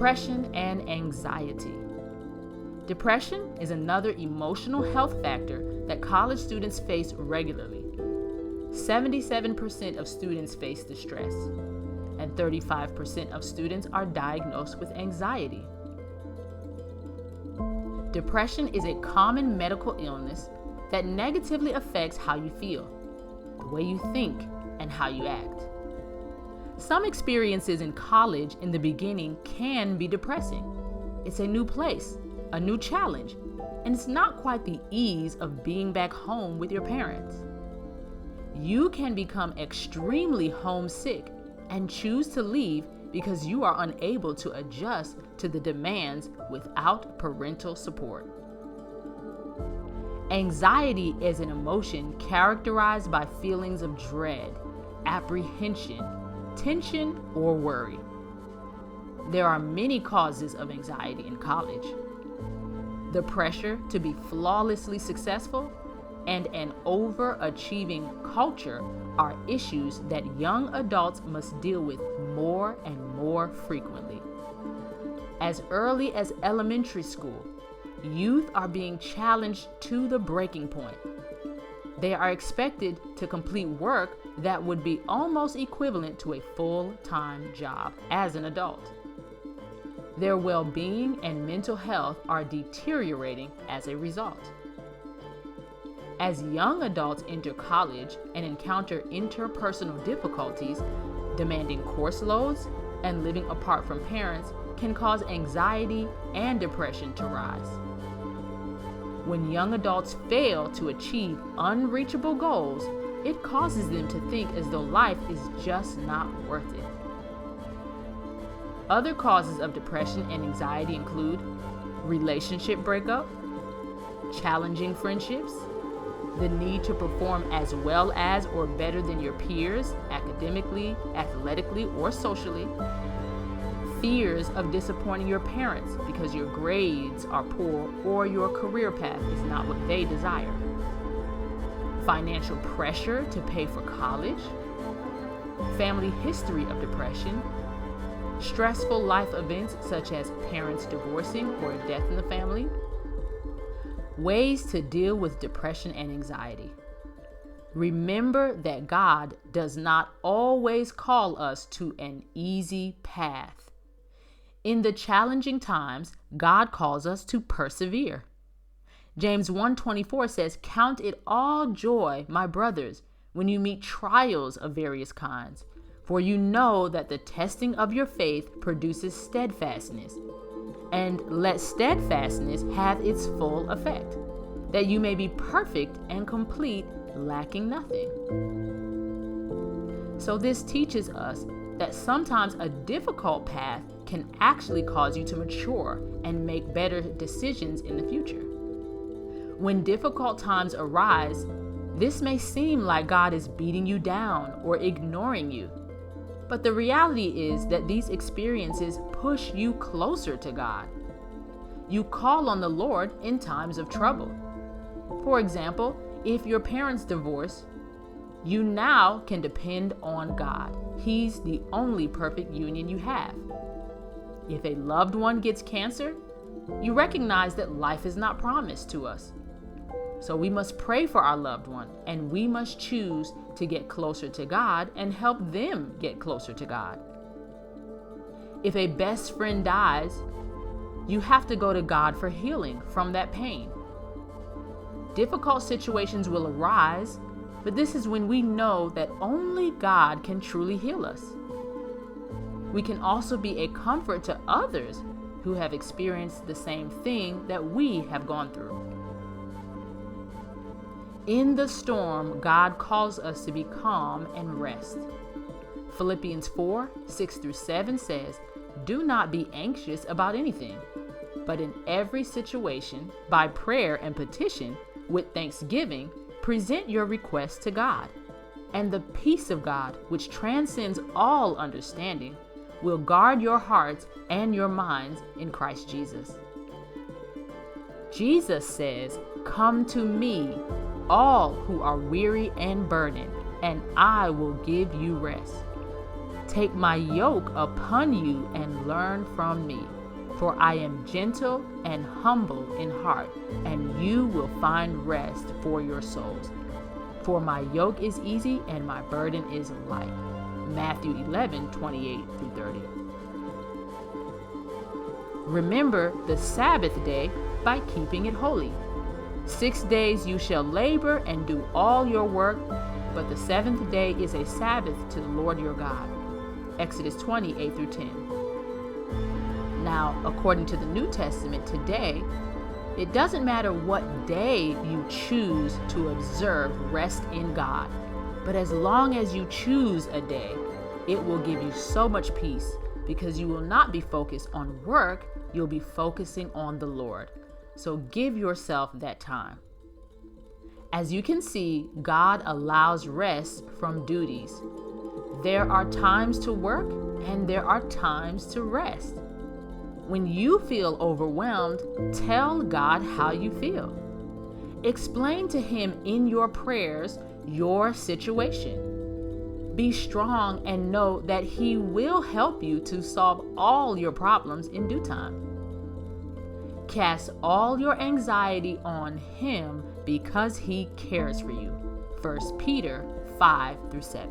Depression and anxiety. Depression is another emotional health factor that college students face regularly. 77% of students face distress, and 35% of students are diagnosed with anxiety. Depression is a common medical illness that negatively affects how you feel, the way you think, and how you act. Some experiences in college in the beginning can be depressing. It's a new place, a new challenge, and it's not quite the ease of being back home with your parents. You can become extremely homesick and choose to leave because you are unable to adjust to the demands without parental support. Anxiety is an emotion characterized by feelings of dread, apprehension, tension, or worry. There are many causes of anxiety in college. The pressure to be flawlessly successful and an overachieving culture are issues that young adults must deal with more and more frequently. As early as elementary school, youth are being challenged to the breaking point. They are expected to complete work that would be almost equivalent to a full-time job as an adult. Their well-being and mental health are deteriorating as a result. As young adults enter college and encounter interpersonal difficulties, demanding course loads and living apart from parents can cause anxiety and depression to rise. When young adults fail to achieve unreachable goals, it causes them to think as though life is just not worth it. Other causes of depression and anxiety include relationship breakup, challenging friendships, the need to perform as well as or better than your peers academically, athletically, or socially, fears of disappointing your parents because your grades are poor or your career path is not what they desire, financial pressure to pay for college, family history of depression, stressful life events such as parents divorcing or a death in the family. Ways to deal with depression and anxiety. Remember that God does not always call us to an easy path. In the challenging times, God calls us to persevere. James 1:24 says, "Count it all joy, my brothers, when you meet trials of various kinds, for you know that the testing of your faith produces steadfastness. And let steadfastness have its full effect, that you may be perfect and complete, lacking nothing." So this teaches us that sometimes a difficult path can actually cause you to mature and make better decisions in the future. When difficult times arise, this may seem like God is beating you down or ignoring you. But the reality is that these experiences push you closer to God. You call on the Lord in times of trouble. For example, if your parents divorce, you now can depend on God. He's the only perfect union you have. If a loved one gets cancer, you recognize that life is not promised to us. So we must pray for our loved one, and we must choose to get closer to God and help them get closer to God. If a best friend dies, you have to go to God for healing from that pain. Difficult situations will arise, but this is when we know that only God can truly heal us. We can also be a comfort to others who have experienced the same thing that we have gone through. In the storm, God calls us to be calm and rest. Philippians 4:6-7 says, "Do not be anxious about anything, but in every situation, by prayer and petition, with thanksgiving, present your requests to God. And the peace of God, which transcends all understanding, will guard your hearts and your minds in Christ Jesus." Jesus says, "Come to me, all who are weary and burdened, and I will give you rest." Take my yoke upon you and learn from me, for I am gentle and humble in heart, and you will find rest for your souls. For my yoke is easy and my burden is light. Matthew 11:28-30. Remember the Sabbath day by keeping it holy. 6 days you shall labor and do all your work, but the seventh day is a Sabbath to the Lord your God. Exodus 20:8-10. Now, according to the New Testament today, it doesn't matter what day you choose to observe rest in God, but as long as you choose a day, it will give you so much peace because you will not be focused on work, you'll be focusing on the Lord. So give yourself that time. As you can see, God allows rest from duties. There are times to work and there are times to rest. When you feel overwhelmed, tell God how you feel. Explain to Him in your prayers your situation. Be strong and know that He will help you to solve all your problems in due time. Cast all your anxiety on Him because He cares for you. 1 Peter 5-7.